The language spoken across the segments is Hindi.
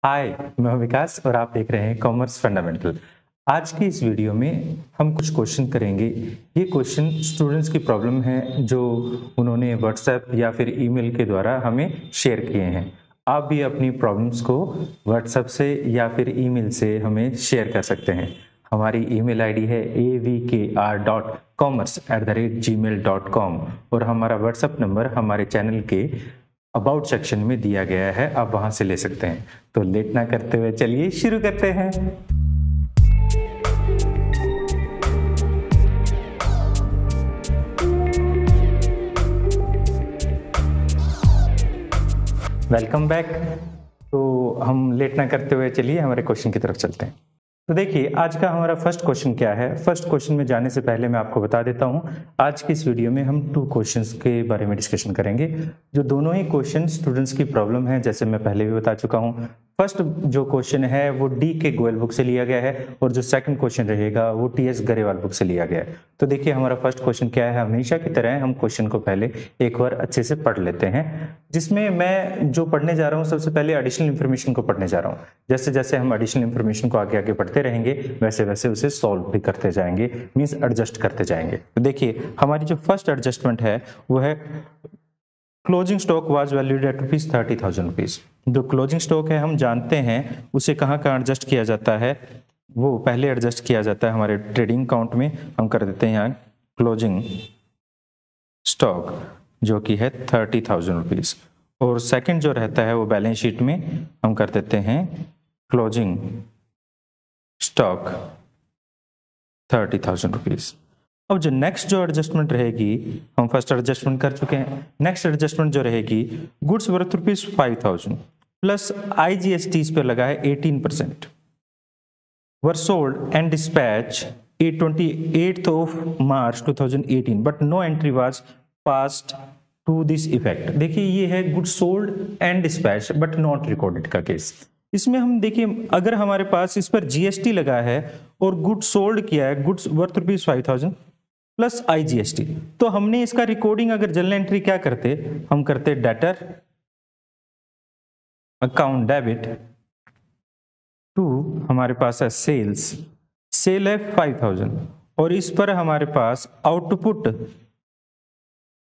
हाय, मैं हूं विकास और आप देख रहे हैं कॉमर्स फंडामेंटल। आज की इस वीडियो में हम कुछ क्वेश्चन करेंगे। ये क्वेश्चन स्टूडेंट्स की प्रॉब्लम है जो उन्होंने व्हाट्सएप या फिर ईमेल के द्वारा हमें शेयर किए हैं। आप भी अपनी प्रॉब्लम्स को व्हाट्सएप से या फिर ईमेल से हमें शेयर कर सकते हैं। हमारी ईमेल आईडी है avkr.commerce@gmail.com और हमारा व्हाट्सएप नंबर हमारे चैनल के अबाउट सेक्शन में दिया गया है, आप वहां से ले सकते हैं। तो लेट ना करते हुए चलिए शुरू करते हैं। Welcome back. तो हम लेट ना करते हुए चलिए हमारे क्वेश्चन की तरफ चलते हैं। तो देखिए आज का हमारा फर्स्ट क्वेश्चन क्या है। फर्स्ट क्वेश्चन में जाने से पहले मैं आपको बता देता हूं, आज की इस वीडियो में हम 2 क्वेश्चंस के बारे में डिस्कशन करेंगे, जो दोनों ही क्वेश्चन स्टूडेंट्स की प्रॉब्लम है, जैसे मैं पहले भी बता चुका हूं। फर्स्ट जो क्वेश्चन है वो डी के गोयल बुक से लिया गया है और जो सेकंड क्वेश्चन रहेगा वो टीएस गरेवाल बुक से लिया गया है। तो देखिए हमारा फर्स्ट क्वेश्चन क्या है। हमेशा की तरह हम क्वेश्चन को पहले एक बार अच्छे से पढ़ लेते हैं, जिसमें मैं जो पढ़ने जा रहा हूं सबसे पहले एडिशनल इन्फॉर्मेशन को पढ़ने जा रहा हूं। जैसे जैसे हम एडिशनल इन्फॉर्मेशन को आगे आगे पढ़ते रहेंगे वैसे वैसे उसे सॉल्व भी करते जाएंगे, मींस एडजस्ट करते जाएंगे। तो देखिए हमारी जो फर्स्ट एडजस्टमेंट है वो है closing stock was valued at ₹30,000। जो क्लोजिंग स्टॉक है हम जानते हैं उसे कहाँ कहाँ एडजस्ट किया जाता है। वो पहले एडजस्ट किया जाता है हमारे ट्रेडिंग अकाउंट में। हम कर देते हैं यहाँ क्लोजिंग स्टॉक जो कि है ₹30,000 और सेकंड जो रहता है वो बैलेंस शीट में हम कर देते हैं क्लोजिंग स्टॉक ₹30,000। अब जो नेक्स्ट जो एडजस्टमेंट रहेगी, हम फर्स्ट एडजस्टमेंट कर चुके हैं। नेक्स्ट एडजस्टमेंट जो रहेगी, गुड्स वर्थ ₹5,000 प्लस आईजीएसटी इस पर लगा है 18%, were sold and dispatch 28th of March 2018 but no entry was passed to this effect. देखिए ये है goods sold and dispatch but not recorded का केस। इसमें हम देखिए अगर हमारे पास इस पर जीएसटी लगा है और गुड्स सोल्ड किया है, गुड्स वर्थ ₹5,000 प्लस आईजीएसटी, तो हमने इसका रिकॉर्डिंग अगर जर्नल एंट्री क्या करते, हम करते डेटर अकाउंट डेबिट टू, हमारे पास है सेल्स, सेल है 5,000 और इस पर हमारे पास आउटपुट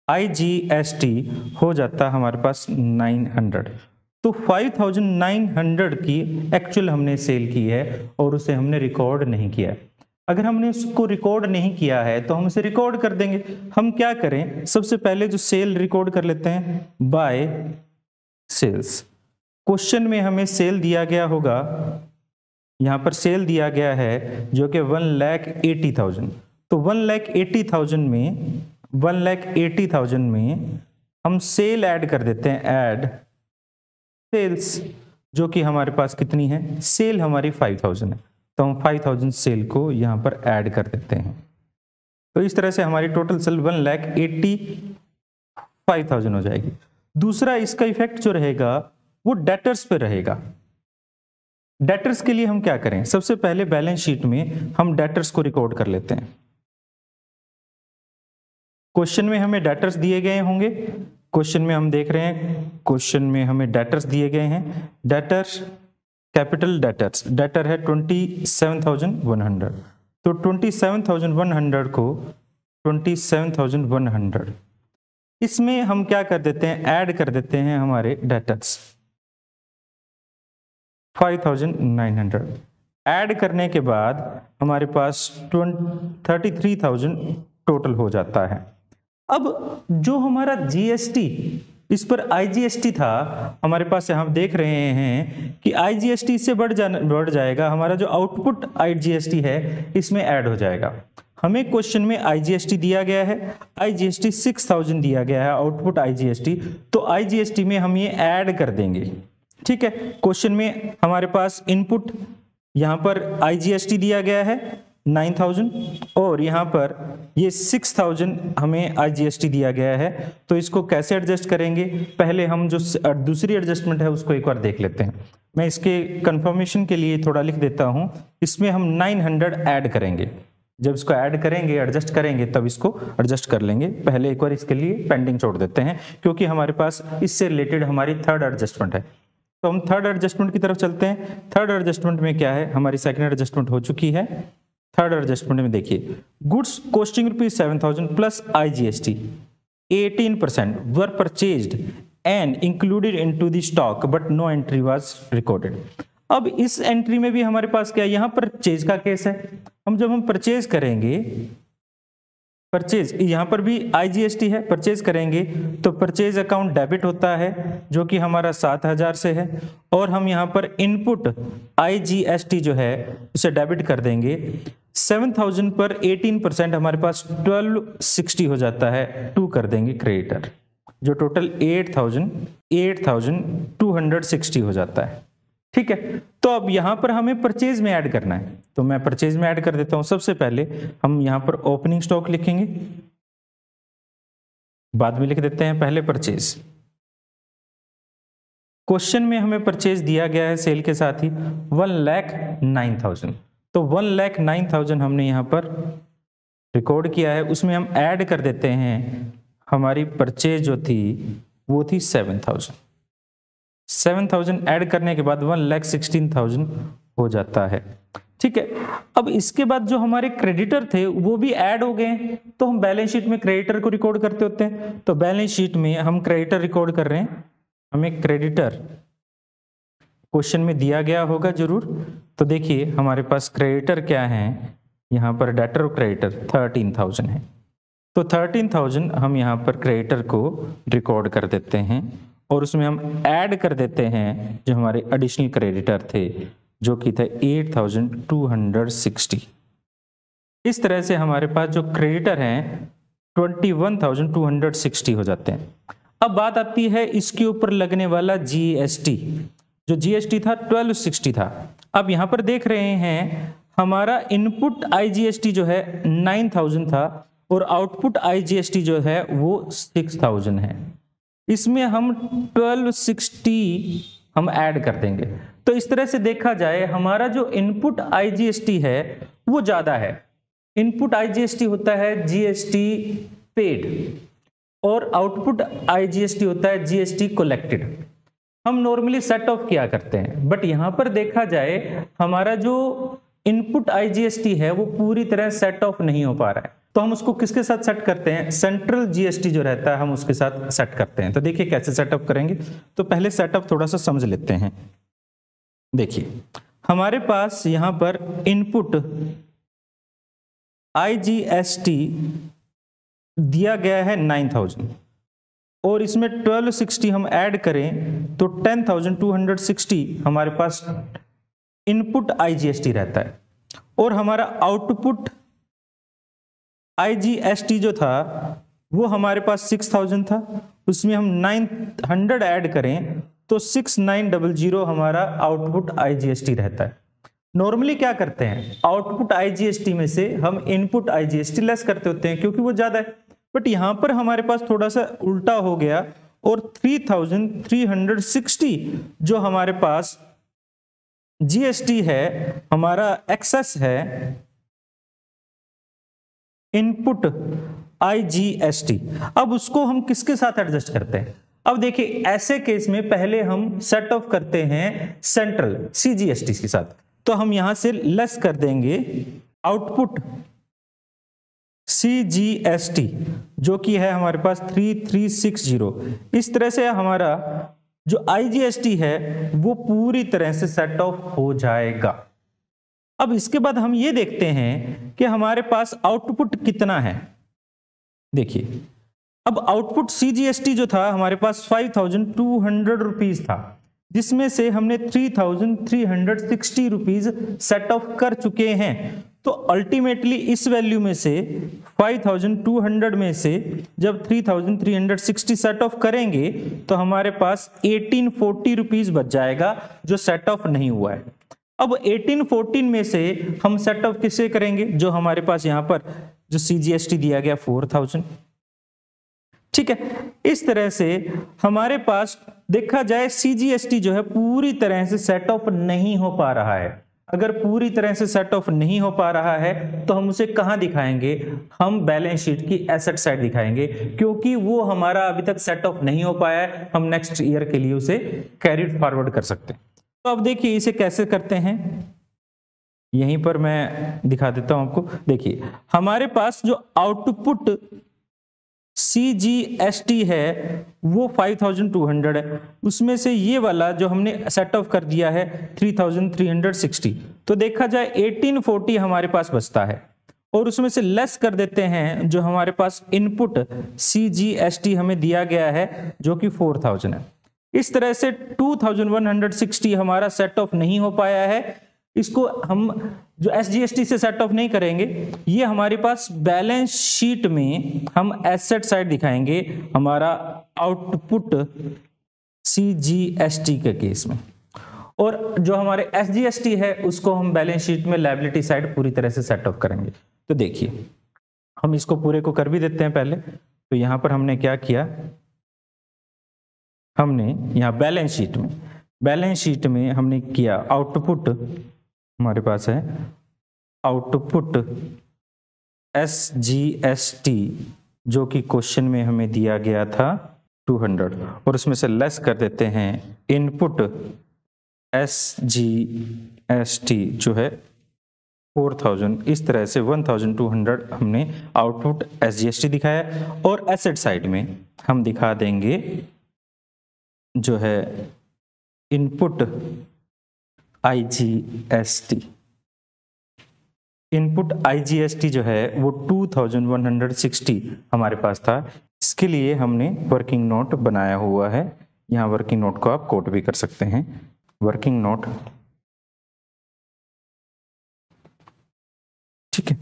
आईजीएसटी हो जाता हमारे पास 900। तो 5,900 की एक्चुअल हमने सेल की है और उसे हमने रिकॉर्ड नहीं किया है। अगर हमने उसको रिकॉर्ड नहीं किया है तो हम उसे रिकॉर्ड कर देंगे। हम क्या करें, सबसे पहले जो सेल रिकॉर्ड कर लेते हैं बाय सेल्स। क्वेश्चन में हमें सेल दिया गया होगा, यहां पर सेल दिया गया है जो कि 1,80,000। तो 1,80,000 में हम सेल ऐड कर देते हैं, ऐड सेल्स, जो कि हमारे पास कितनी है, सेल हमारी 5,000 है, तो हम 5,000 सेल को यहां पर ऐड कर देते हैं। तो इस तरह से हमारी टोटल सेल 1,85,000 हो जाएगी। दूसरा इसका इफेक्ट जो रहेगा वो डेटर्स पे रहेगा। डेटर्स के लिए हम क्या करें, सबसे पहले बैलेंस शीट में हम डेटर्स को रिकॉर्ड कर लेते हैं। क्वेश्चन में हमें डेटर्स दिए गए होंगे, क्वेश्चन में हम देख रहे हैं, क्वेश्चन में हमें डेटर्स दिए गए हैं। डेटर्स कैपिटल डेटर्स, डेटर है 27,100, तो 27,100 को 27,100 इसमें हम क्या कर देते हैं, ऐड कर देते हैं हमारे डेटर्स 5,900। ऐड करने के बाद हमारे पास 33,000 टोटल हो जाता है। अब जो हमारा जीएसटी, इस पर आईजीएसटी था हमारे पास, हम देख रहे हैं कि आईजीएसटी इससे बढ़ जाएगा, हमारा जो आउटपुट आईजीएसटी है इसमें ऐड हो जाएगा। हमें क्वेश्चन में आईजीएसटी दिया गया है, आईजीएसटी 6,000 दिया गया है आउटपुट आईजीएसटी, तो आईजीएसटी में हम ये ऐड कर देंगे। ठीक है, क्वेश्चन में हमारे पास इनपुट यहां पर आईजीएसटी दिया गया है 9,000 और यहाँ पर ये 6,000 हमें आईजीएसटी दिया गया है। तो इसको कैसे एडजस्ट करेंगे, पहले हम जो दूसरी एडजस्टमेंट है उसको एक बार देख लेते हैं। मैं इसके कंफर्मेशन के लिए थोड़ा लिख देता हूँ। इसमें हम 900 ऐड करेंगे, जब इसको ऐड करेंगे एडजस्ट करेंगे तब इसको एडजस्ट कर लेंगे। पहले एक बार इसके लिए पेंडिंग छोड़ देते हैं क्योंकि हमारे पास इससे रिलेटेड हमारी थर्ड एडजस्टमेंट है। तो हम थर्ड एडजस्टमेंट की तरफ चलते हैं। थर्ड एडजस्टमेंट में क्या है, हमारी सेकंड एडजस्टमेंट हो चुकी है। थर्ड एडजस्टमेंट में देखिए, goods costing ₹7,000 plus IGST 18% were purchased and included into the stock but no entry was recorded. अब इस एंट्री में भी हमारे पास क्या है, यहाँ परचेज का केस है। जब हम परचेज करेंगे, परचेज यहाँ पर भी IGST है, परचेज करेंगे तो परचेज अकाउंट डेबिट होता है जो कि हमारा 7,000 से है, और हम यहाँ पर इनपुट IGST जो है उसे डेबिट कर देंगे। 7,000 पर 18% हमारे पास 1260 हो जाता है, 2 कर देंगे क्रेडिटर, जो टोटल 8,260 हो जाता है। ठीक है, तो अब यहां पर हमें परचेज में ऐड करना है, तो मैं परचेज में ऐड कर देता हूं। सबसे पहले हम यहां पर ओपनिंग स्टॉक लिखेंगे, बाद में लिख देते हैं पहले परचेज। क्वेश्चन में हमें परचेज दिया गया है सेल के साथ ही 1,09,000, तो 1,09,000 हमने यहां पर रिकॉर्ड किया है। उसमें हम ऐड कर देते हैं, हमारी परचेज जो थी वो थी 7,000 ऐड करने के बाद 1,16,000 हो जाता है। ठीक है, अब इसके बाद जो हमारे क्रेडिटर थे वो भी ऐड हो गए, तो हम बैलेंस शीट में क्रेडिटर को रिकॉर्ड करते होते हैं। तो बैलेंस शीट में हम क्रेडिटर रिकॉर्ड कर रहे हैं, हमें क्रेडिटर क्वेश्चन में दिया गया होगा जरूर। तो देखिए हमारे पास क्रेडिटर क्या है, यहाँ पर डेटर और क्रेडिटर 13,000 है, तो 13,000 हम यहाँ पर क्रेडिटर को रिकॉर्ड कर देते हैं, और उसमें हम ऐड कर देते हैं जो हमारे एडिशनल क्रेडिटर थे जो कि थे 8,260। इस तरह से हमारे पास जो क्रेडिटर हैं 21,260 हो जाते हैं। अब बात आती है इसके ऊपर लगने वाला GST, जो GST था 1260 था। अब यहाँ पर देख रहे हैं हमारा इनपुट IGST जो है 9,000 था और आउटपुट IGST जो है वो 6,000 है। इसमें हम 1260 हम ऐड कर देंगे। तो इस तरह से देखा जाए हमारा जो इनपुट IGST है वो ज्यादा है। इनपुट IGST होता है GST पेड और आउटपुट IGST होता है GST कलेक्टेड। हम नॉर्मली सेट ऑफ किया करते हैं, बट यहां पर देखा जाए हमारा जो इनपुट IGST है वो पूरी तरह सेट ऑफ नहीं हो पा रहा है। तो हम उसको किसके साथ सेट करते हैं, सेंट्रल GST जो रहता है हम उसके साथ सेट करते हैं। तो देखिए कैसे सेटअप करेंगे, तो पहले सेटअप थोड़ा सा समझ लेते हैं। देखिए हमारे पास यहां पर इनपुट IGST दिया गया है 9,000 और इसमें 1260 हम ऐड करें तो 10,260 हमारे पास इनपुट IGST रहता है, और हमारा आउटपुट IGST जो था वो हमारे पास 6,000 था, उसमें हम 900 ऐड करें तो 6,900 हमारा आउटपुट IGST रहता है। नॉर्मली क्या करते हैं, आउटपुट IGST में से हम इनपुट IGST लेस करते होते हैं क्योंकि वो ज्यादा है, बट यहां पर हमारे पास थोड़ा सा उल्टा हो गया और 3,360 जो हमारे पास GST है हमारा एक्सेस है इनपुट IGST। अब उसको हम किसके साथ एडजस्ट करते हैं, अब देखिए ऐसे केस में पहले हम सेट ऑफ करते हैं सेंट्रल CGST के साथ। तो हम यहां से लेस कर देंगे आउटपुट CGST जो कि है हमारे पास 3,360। इस तरह से हमारा जो IGST है वो पूरी तरह से सेट ऑफ हो जाएगा। अब इसके बाद हम ये देखते हैं कि हमारे पास आउटपुट कितना है। देखिए अब आउटपुट CGST जो था हमारे पास 5,200 रुपीज था, जिसमें से हमने 3,360 रुपीज सेट ऑफ कर चुके हैं। तो अल्टीमेटली इस वैल्यू में से 5,200 में से जब 3,360 सेट ऑफ करेंगे तो हमारे पास 1,840 रुपीज बच जाएगा जो सेट ऑफ नहीं हुआ है। अब 1,814 में से हम सेट ऑफ किससे करेंगे, जो हमारे पास यहां पर जो CGST दिया गया 4,000। ठीक है, इस तरह से हमारे पास देखा जाए CGST जो है पूरी तरह से सेट ऑफ नहीं हो पा रहा है। अगर पूरी तरह से सेट ऑफ नहीं हो पा रहा है तो हम उसे कहां दिखाएंगे, हम बैलेंस शीट की एसेट साइड दिखाएंगे, क्योंकि वो हमारा अभी तक सेट ऑफ नहीं हो पाया है, हम नेक्स्ट ईयर के लिए उसे कैरिड फॉरवर्ड कर सकते हैं। तो अब देखिए इसे कैसे करते हैं, यहीं पर मैं दिखा देता हूं आपको। देखिए हमारे पास जो आउटपुट CGST है वो 5200 है, उसमें से ये वाला जो हमने सेट ऑफ कर दिया है 3360, तो देखा जाए 1840 हमारे पास बचता है, और उसमें से लेस कर देते हैं जो हमारे पास इनपुट CGST हमें दिया गया है जो कि 4000 है। इस तरह से 2160 हमारा सेट ऑफ नहीं हो पाया है, इसको हम जो SGST से सेट ऑफ नहीं करेंगे, ये हमारे पास बैलेंस शीट में हम एसेट साइड दिखाएंगे हमारा आउटपुट CGST के केस में, और जो हमारे SGST है उसको हम बैलेंस शीट में लायबिलिटी साइड पूरी तरह से सेट ऑफ करेंगे। तो देखिए हम इसको पूरे को कर भी देते हैं पहले। तो यहां पर हमने क्या किया, हमने यहां बैलेंस शीट में हमने किया आउटपुट, हमारे पास है आउटपुट SGST जो कि क्वेश्चन में हमें दिया गया था 200, और उसमें से लेस कर देते हैं इनपुट SGST जो है 4000। इस तरह से 1200 हमने आउटपुट SGST दिखाया, और एसेट साइड में हम दिखा देंगे जो है इनपुट IGST। इनपुट IGST जो है वो 2160 हमारे पास था। इसके लिए हमने वर्किंग नोट बनाया हुआ है, यहाँ वर्किंग नोट को आप कोट भी कर सकते हैं, वर्किंग नोट, ठीक है।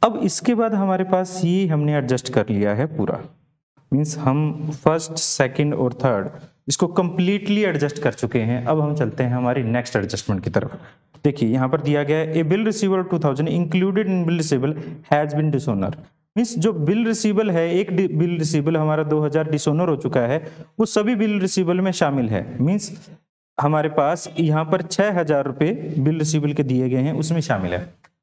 अब इसके बाद हमारे पास ये हमने एडजस्ट कर लिया है पूरा, मीन्स हम फर्स्ट, सेकंड और थर्ड इसको कंप्लीटली एडजस्ट कर चुके हैं। अब हम चलते हैं हमारी नेक्स्ट एडजस्टमेंट की तरफ। देखिए यहाँ पर दिया गया है a bill receivable 2000 included in bill receivable has been dishonour, means जो बिल रिसीवेबल है, एक बिल रिसीवेबल हमारा 2000 डिसऑनर हो चुका है, वो सभी बिल रिसीवेबल में शामिल है। मीन्स हमारे पास यहाँ पर 6000 रुपये बिल रिसीवेबल के दिए गए हैं, उसमें शामिल है।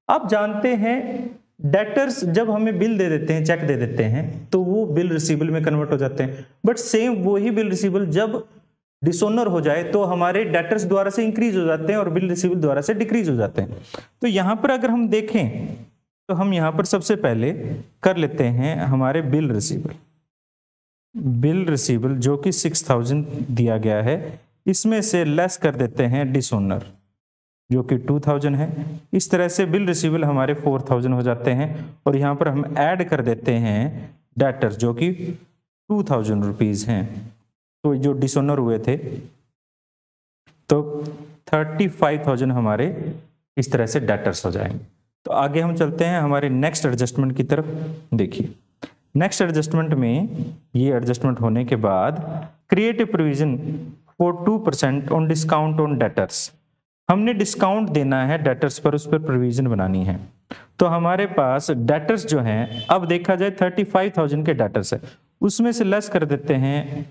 आप जानते हैं डेटर्स जब हमें बिल दे देते हैं, चेक दे देते हैं, तो वो बिल रिसीवेबल में कन्वर्ट हो जाते हैं, बट सेम वही बिल रिसीवेबल जब डिसऑनर हो जाए तो हमारे डेटर्स द्वारा से इंक्रीज हो जाते हैं और बिल रिसीवेबल द्वारा से डिक्रीज हो जाते हैं। तो यहाँ पर अगर हम देखें तो हम यहाँ पर सबसे पहले कर लेते हैं हमारे बिल रिसीवेबल जो कि 6000 दिया गया है, इसमें से लेस कर देते हैं डिसऑनर जो कि 2000 है। इस तरह से बिल रिसीवेबल हमारे 4000 हो जाते हैं, और यहाँ पर हम ऐड कर देते हैं डेटर जो कि 2000 रुपीज हैं, तो जो डिसऑनर हुए थे तो 35,000 हमारे इस तरह से डेटर्स हो जाएंगे। तो आगे हम चलते हैं हमारे नेक्स्ट एडजस्टमेंट की तरफ। देखिए नेक्स्ट एडजस्टमेंट में ये एडजस्टमेंट होने के बाद create a provision for 2% on discount on debtors, हमने डिस्काउंट देना है डेटर्स पर, उस पर प्रोविजन बनानी है। तो हमारे पास डेटर्स जो हैं, अब देखा जाए 35,000 के डेटर्स है, उसमें से लेस कर देते हैं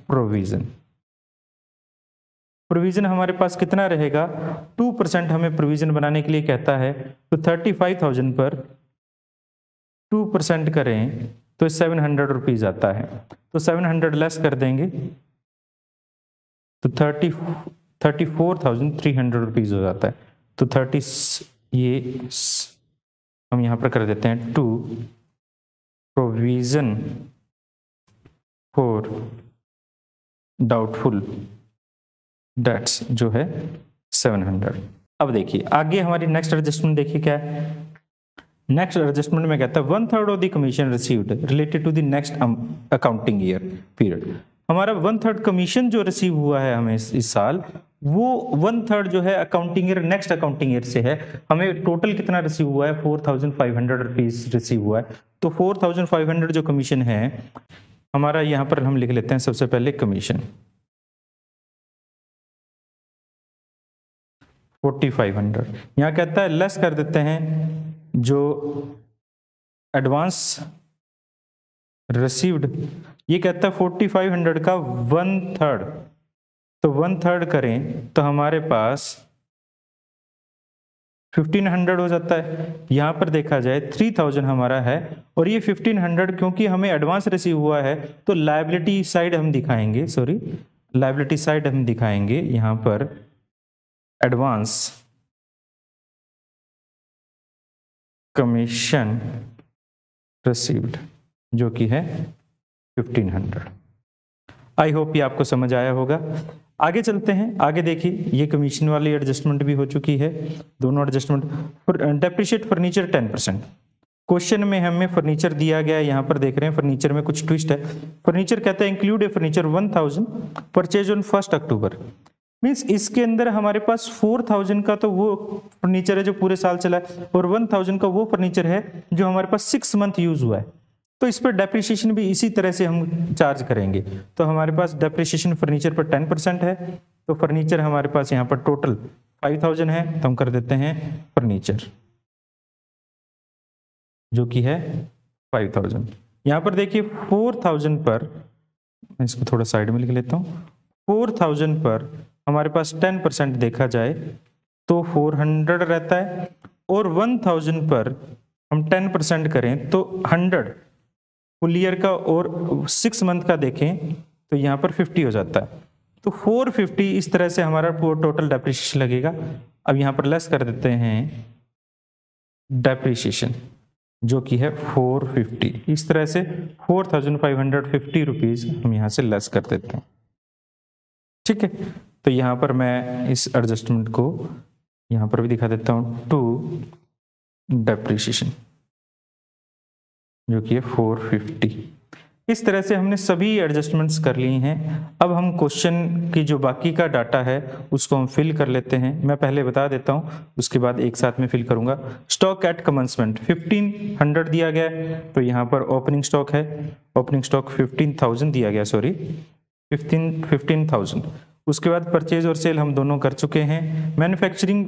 प्रोविजन हमारे पास कितना रहेगा, 2% हमें प्रोविजन बनाने के लिए कहता है। तो 35,000 पर 2% करें तो 700 रुपीज आता है, तो 700 लेस कर देंगे तो 34,300 रुपीज हो जाता है। तो 30 ये हम यहां पर कर देते हैं 2 प्रोविजन फॉर डाउटफुल डेट्स जो है 700। अब देखिए आगे हमारी नेक्स्ट एडजस्टमेंट देखिए क्या है। नेक्स्ट एडजस्टमेंट में कहता है 1/3 of the commission received related to the next accounting year period, हमारा 1/3 कमीशन जो रिसीव हुआ है हमें इस साल, वो 1/3 जो है accounting year, next accounting year से है। हमें टोटल कितना रिसीव हुआ है, 4,500 रुपीज रिसीव हुआ है। तो 4,500 जो कमीशन है हमारा, यहाँ पर हम लिख लेते हैं सबसे पहले कमीशन 4,500। यहाँ कहता है लेस कर देते हैं जो एडवांस रिसीव्ड, ये कहता है 4,500 का 1/3, तो 1/3 करें तो हमारे पास 1500 हो जाता है। यहाँ पर देखा जाए 3000 हमारा है और ये 1500 क्योंकि हमें एडवांस रिसीव हुआ है तो लायबिलिटी साइड हम दिखाएंगे, लायबिलिटी साइड हम दिखाएंगे यहाँ पर एडवांस कमीशन रिसीव्ड जो कि है 1500। आई होप ये आपको समझ आया होगा। आगे चलते हैं, आगे देखिए ये कमीशन वाली एडजस्टमेंट भी हो चुकी है, दोनों एडजस्टमेंट। Depreciate furniture 10%। क्वेश्चन में हमें फर्नीचर दिया गया है, यहाँ पर देख रहे हैं फर्नीचर में कुछ ट्विस्ट है। फर्नीचर कहता है include A furniture 1000 purchase on 1 October. Means इसके अंदर हमारे पास 4000 का तो वो फर्नीचर है जो पूरे साल चला है और 1000 का वो फर्नीचर है जो हमारे पास 6 मंथ यूज हुआ है। तो इस पर डेप्रिसिएशन भी इसी तरह से हम चार्ज करेंगे। तो हमारे पास डेप्रिसिएशन फर्नीचर पर 10% है, तो फर्नीचर हमारे पास यहाँ पर टोटल 5000 है, तो हम कर देते हैं फर्नीचर जो कि है 5000। यहाँ पर देखिए 4000 पर, मैं इसको थोड़ा साइड में लिख लेता हूँ, 4000 पर हमारे पास 10% देखा जाए तो 400 रहता है और 1000 पर हम 10% करें तो 100 फुल ईयर का और 6 मंथ का देखें तो यहाँ पर 50 हो जाता है। तो 450 इस तरह से हमारा टोटल डेप्रिसिएशन लगेगा। अब यहाँ पर लेस कर देते हैं डेप्रिसिएशन जो कि है 450। इस तरह से 4550 रुपीज हम यहाँ से लेस कर देते हैं। ठीक है, तो यहाँ पर मैं इस एडजस्टमेंट को यहाँ पर भी दिखा देता हूँ टू डेप्रिसिएशन जो कि है 450। इस तरह से हमने सभी एडजस्टमेंट्स कर लिए हैं। अब हम क्वेश्चन की जो बाकी का डाटा है उसको हम फिल कर लेते हैं। मैं पहले बता देता हूं, उसके बाद एक साथ में फिल करूंगा। स्टॉक एट कमेंसमेंट 1500 दिया गया है, तो यहाँ पर ओपनिंग स्टॉक है, ओपनिंग स्टॉक 15,000 दिया गया, सॉरी 15,000। उसके बाद परचेज और सेल हम दोनों कर चुके हैं। मैन्युफैक्चरिंग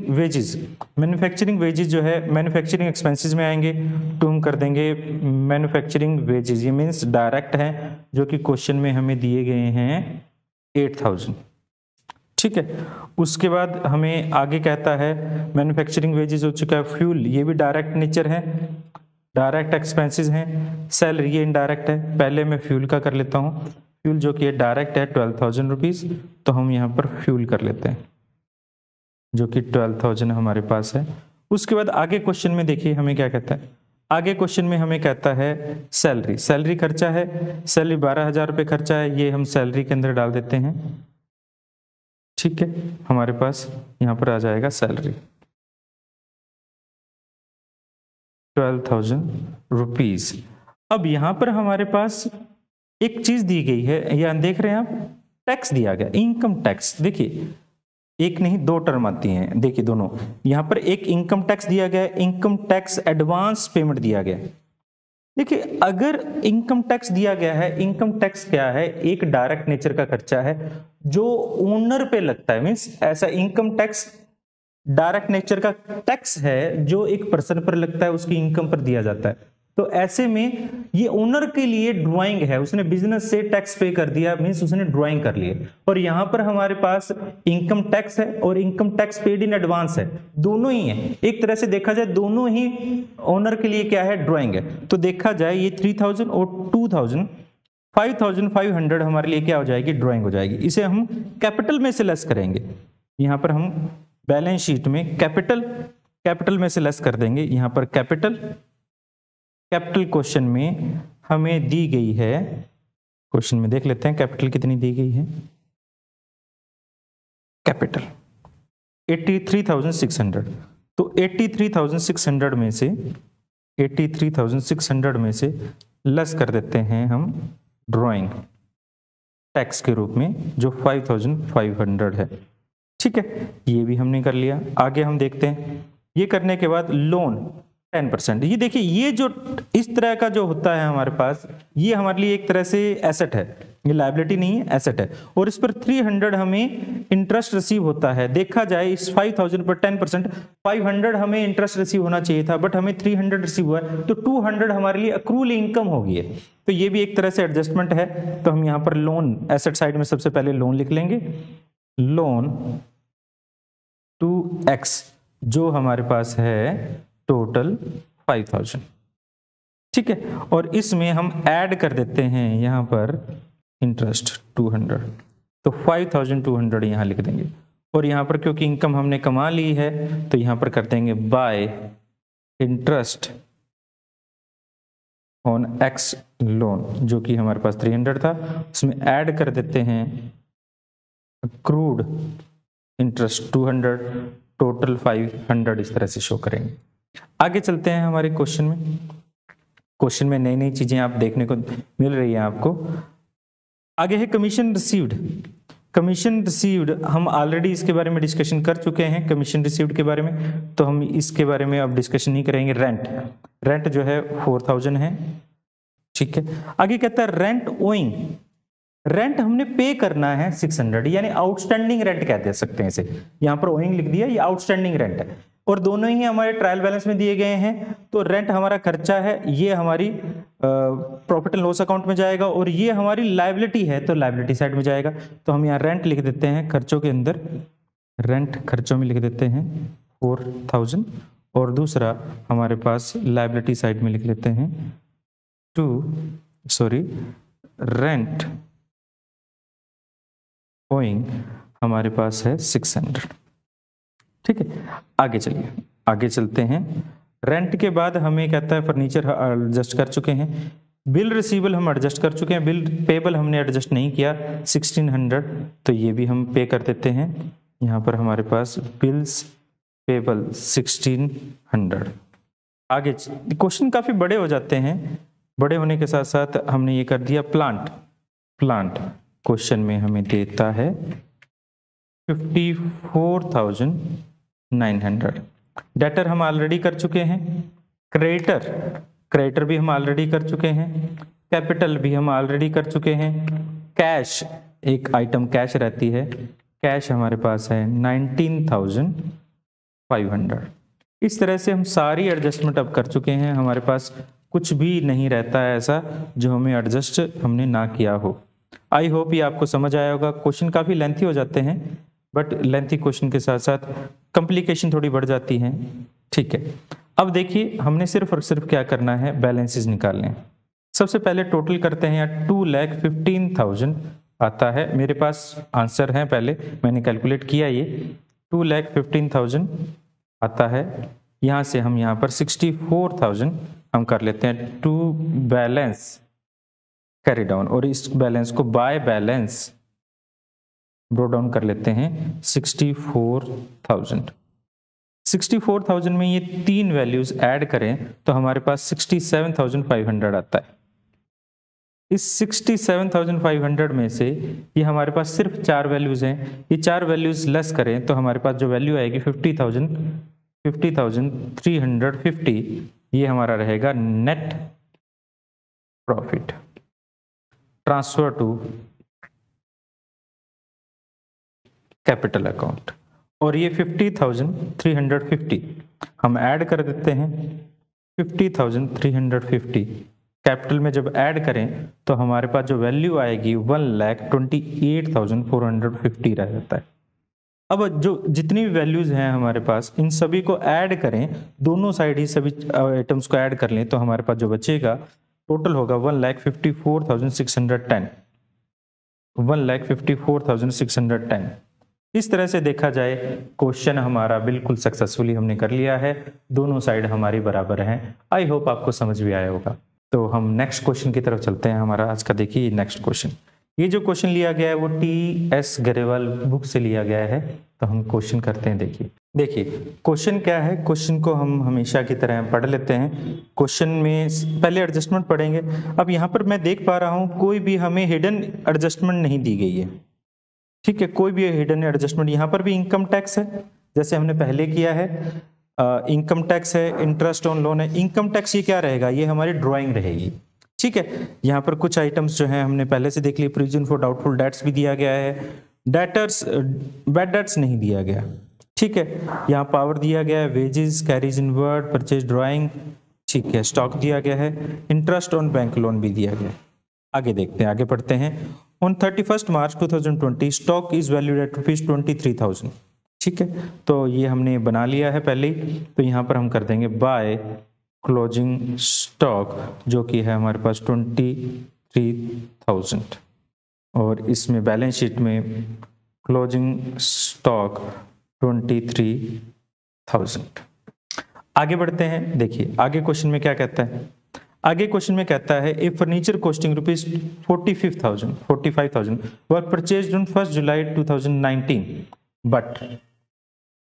वेजेस जो है मैन्युफैक्चरिंग एक्सपेंसेस में आएंगे, तो हम कर देंगे मैन्युफैक्चरिंग वेजेस, ये मीन्स डायरेक्ट है जो कि क्वेश्चन में हमें दिए गए हैं 8000। ठीक है, उसके बाद हमें आगे कहता है मैन्युफैक्चरिंग वेजेस हो चुका है। फ्यूल ये भी डायरेक्ट नेचर है, डायरेक्ट एक्सपेंसेस हैं। सैलरी ये इनडायरेक्ट है, पहले मैं फ्यूल का कर लेता हूँ। फ्यूल जो कि डायरेक्ट है 12,000 रुपीज, तो हम यहाँ पर फ्यूल कर लेते हैं जो कि 12,000 हमारे पास है। उसके बाद आगे क्वेश्चन में देखिए हमें क्या कहता है। आगे क्वेश्चन में हमें कहता है सैलरी खर्चा है, सैलरी 12,000 रुपये खर्चा है, ये हम सैलरी के अंदर डाल देते हैं। ठीक है, हमारे पास यहाँ पर आ जाएगा सैलरी 12,000 रुपीज। अब यहाँ पर हमारे पास एक चीज दी गई है, या देख रहे हैं आप, टैक्स दिया गया, इनकम टैक्स। देखिए एक नहीं दो टर्म आती हैं, देखिए दोनों। यहां पर एक इनकम टैक्स दिया गया है, इनकम टैक्स एडवांस पेमेंट दिया गया है। देखिए अगर इनकम टैक्स दिया गया है, इनकम टैक्स क्या है, एक डायरेक्ट नेचर का खर्चा है जो ओनर पे लगता है। मीन्स ऐसा इनकम टैक्स डायरेक्ट नेचर का टैक्स है जो एक पर्सन पर लगता है, उसकी इनकम पर दिया जाता है। तो ऐसे में ये ओनर के लिए ड्राइंग है, उसने बिजनेस से टैक्स पे कर दिया, मींस उसने ड्राइंग कर लिया। और यहां पर हमारे पास इनकम टैक्स है और income tax paid in advance है, दोनों ही है। एक तरह से देखा जाए दोनों ही ओनर के लिए क्या है, ड्राइंग है। तो देखा जाए ये 3000 और 2000 5500 हमारे लिए क्या हो जाएगी, ड्राइंग हो जाएगी। इसे हम कैपिटल में से लेस करेंगे। यहां पर हम बैलेंस शीट में कैपिटल में से लेस कर देंगे। यहां पर कैपिटल क्वेश्चन में हमें दी गई है, क्वेश्चन में देख लेते हैं कैपिटल कितनी दी गई है। कैपिटल 83,600, तो 83,600 में से लेस कर देते हैं हम ड्राइंग टैक्स के रूप में जो 5,500 है। ठीक है, ये भी हमने कर लिया। आगे हम देखते हैं, ये करने के बाद लोन 10%। ये देखिए ये जो इस तरह का जो होता है हमारे पास, ये हमारे लिए एक तरह से एसेट है, ये लायबिलिटी नहीं है, एसेट है। और इस पर 300 हमें इंटरेस्ट रिसीव होता है। देखा जाए इस 5,000 पर 10% 500 हमें इंटरेस्ट रिसीव होना चाहिए था, बट हमें 300 रिसीव हुआ है, तो 200 हमारे लिए अक्रूवल इनकम होगी है। तो ये भी एक तरह से एडजस्टमेंट है। तो हम यहाँ पर लोन एसेट साइड में सबसे पहले लोन लिख लेंगे, लोन टू एक्स जो हमारे पास है टोटल 5000, ठीक है। और इसमें हम ऐड कर देते हैं यहाँ पर इंटरेस्ट 200, तो 5200 यहाँ लिख देंगे। और यहाँ पर क्योंकि इनकम हमने कमा ली है तो यहाँ पर कर देंगे bye interest on x loan, जो कि हमारे पास 300 था, उसमें ऐड कर देते हैं अक्रूड इंटरेस्ट 200, टोटल 500 इस तरह से शो करेंगे। आगे चलते हैं हमारे क्वेश्चन में। क्वेश्चन में नई नई चीजें आप देखने को मिल रही है आपको। आगे है कमीशन रिसीव्ड। कमीशन रिसीव्ड हम ऑलरेडी इसके बारे में डिस्कशन कर चुके हैं, कमीशन रिसीव्ड के बारे में, तो हम इसके बारे में अब डिस्कशन नहीं करेंगे। रेंट जो है 4000 है, ठीक है। आगे कहता है रेंट ओइंग, रेंट हमने पे करना है 600, यानी आउटस्टैंडिंग रेंट कह दे सकते हैं इसे। यहां पर ओइंग लिख दिया, ये आउटस्टैंडिंग रेंट है और दोनों ही हमारे ट्रायल बैलेंस में दिए गए हैं। तो रेंट हमारा खर्चा है, ये हमारी प्रॉफिट एंड लॉस अकाउंट में जाएगा, और ये हमारी लायबिलिटी है तो लायबिलिटी साइड में जाएगा। तो हम यहाँ रेंट लिख देते हैं खर्चों के अंदर, रेंट खर्चों में लिख देते हैं 4000, और दूसरा हमारे पास लायबिलिटी साइड में लिख लेते हैं रेंट ओइंग हमारे पास है 600, ठीक है। आगे चलिए, आगे चलते हैं। रेंट के बाद हमें कहता है फर्नीचर एडजस्ट कर चुके हैं, बिल रिसीवेबल हम एडजस्ट कर चुके हैं, बिल पेबल हमने एडजस्ट नहीं किया 1600, तो ये भी हम पे कर देते हैं। यहाँ पर हमारे पास बिल्स पेबल 1600। आगे क्वेश्चन काफी बड़े हो जाते हैं, बड़े होने के साथ साथ हमने ये कर दिया प्लांट क्वेश्चन में हमें देता है 54,900। डेटर हम ऑलरेडी कर चुके हैं, क्रेडिटर भी हम ऑलरेडी कर चुके हैं, कैपिटल भी हम ऑलरेडी कर चुके हैं, कैश एक आइटम कैश रहती है, कैश हमारे पास है 19,500। इस तरह से हम सारी एडजस्टमेंट अब कर चुके हैं, हमारे पास कुछ भी नहीं रहता है ऐसा जो हमें एडजस्ट हमने ना किया हो। आई होप ये आपको समझ आया होगा। क्वेश्चन काफी लेंथी हो जाते हैं, बट लेंथी क्वेश्चन के साथ साथ कॉम्प्लिकेशन थोड़ी बढ़ जाती है, ठीक है। अब देखिए हमने सिर्फ और सिर्फ क्या करना है, बैलेंसेस निकालने हैं। सबसे पहले टोटल करते हैं, 2,15,000 आता है मेरे पास, आंसर है पहले मैंने कैलकुलेट किया, ये 2,15,000 आता है। यहाँ से हम यहाँ पर 64,000 हम कर लेते हैं टू बैलेंस कैरी डाउन, और इस बैलेंस को बाय बैलेंस ब्रो डाउन कर लेते हैं 64,000। 64,000 में ये तीन वैल्यूज ऐड करें तो हमारे पास 67,500 आता है। इस 67,500 में से ये हमारे पास सिर्फ 4 वैल्यूज हैं, ये 4 वैल्यूज लेस करें तो हमारे पास जो वैल्यू आएगी 50,350, ये हमारा रहेगा net profit transfer to capital account. और ये 50,350 हम ऐड कर देते हैं, 50,350 कैपिटल में जब ऐड करें तो हमारे पास जो वैल्यू आएगी 1,28,450 रह जाता है। अब जो जितनी भी वैल्यूज हैं हमारे पास, इन सभी को ऐड करें, दोनों साइड ही सभी आइटम्स को ऐड कर लें तो हमारे पास जो बचेगा टोटल होगा 1,54,610, 1,54,610। इस तरह से देखा जाए क्वेश्चन हमारा बिल्कुल सक्सेसफुली हमने कर लिया है, दोनों साइड हमारी बराबर हैं। आई होप आपको समझ भी आया होगा। तो हम नेक्स्ट क्वेश्चन की तरफ चलते हैं। हमारा आज का देखिए नेक्स्ट क्वेश्चन, ये जो क्वेश्चन लिया गया है वो TS गरेवाल बुक से लिया गया है, तो हम क्वेश्चन करते हैं। देखिए क्वेश्चन क्या है, क्वेश्चन को हम हमेशा की तरह पढ़ लेते हैं। क्वेश्चन में पहले एडजस्टमेंट पढ़ेंगे। अब यहाँ पर मैं देख पा रहा हूँ कोई भी हमें हिडन एडजस्टमेंट नहीं दी गई है, ठीक है, कोई भी हिडन एडजस्टमेंट। यहाँ पर भी इनकम टैक्स है जैसे हमने पहले किया है, इनकम टैक्स है, इंटरेस्ट ऑन लोन है। इनकम टैक्स ये क्या रहेगा, ये हमारी ड्राइंग रहेगी, ठीक है। यहाँ पर कुछ आइटम्स जो हैं हमने पहले से देख लिए, प्रोविजन फॉर डाउटफुल डेट्स भी दिया गया है, डेटर्स बैड डेट्स नहीं दिया गया, ठीक है। यहाँ पावर दिया गया है, वेजेस, कैरीज इन वर्ड, परचेज ड्राइंग, ठीक है, स्टॉक दिया गया है, इंटरेस्ट ऑन बैंक लोन भी दिया गया है। आगे देखते हैं, आगे पढ़ते हैं। On 31 March 2020 stock is valued at ₹23,000। ठीक है, तो ये हमने बना लिया है पहले ही। तो यहाँ पर हम कर देंगे बाय क्लोजिंग स्टॉक, जो कि है हमारे पास 23,000, और इसमें बैलेंस शीट में क्लोजिंग स्टॉक 23,000। आगे बढ़ते हैं, देखिए आगे क्वेश्चन में क्या कहता है। आगे क्वेश्चन में कहता है a furniture costing rupees 45,000 were purchased on 1 July 2019 but